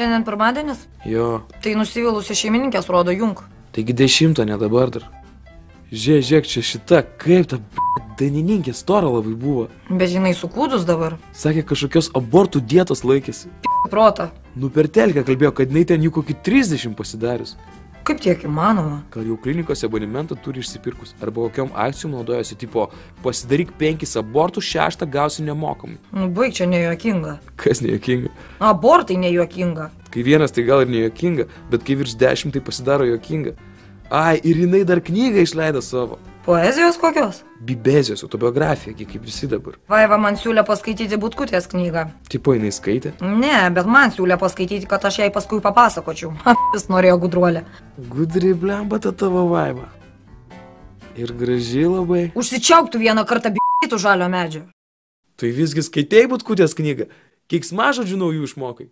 Šiandien pirmadienis? Jo. Tai nusivylusi šeimininkės rodo jung. Taigi 10, ne dabar dar. Žiūrėk, čia šita, kaip ta dainininkė stora labai buvo. Bet žinai, sukūdus dabar. Sakė, kažkokios abortų dietos laikėsi. Prota. Nu per telkę kalbėjo, kad jinai ten jų kokį 30 pasidarius. Kaip tiek įmanoma? Gal jau klinikose abonementą turi išsipirkus, arba kokiom akcijom naudojasi, tipo, pasidaryk 5 abortus, 6 gausi nemokamai. Nu, baig, čia nejuokinga. Kas nejuokinga? Abortai nejuokinga. Kai vienas tai gal ir nejuokinga, bet kai virš 10 tai pasidaro juokinga. Ai, ir jinai dar knygą išleido savo. Poezijos kokios? Bibezijos autobiografija, kaip visi dabar. Vaiva man siūlė paskaityti Butkutės knygą. Tipo, jinai skaitė? Ne, bet man siūlė paskaityti, kad aš jai paskui papasakočiau. Jis norėjo gudruolę. Gudri blemba ta tavo Vaiva. Ir graži labai. Užsičiauktų vieną kartą b***tų žalio medžio. Tai visgi skaitei Butkutės knygą? Keiksmažodžių naujų išmokai?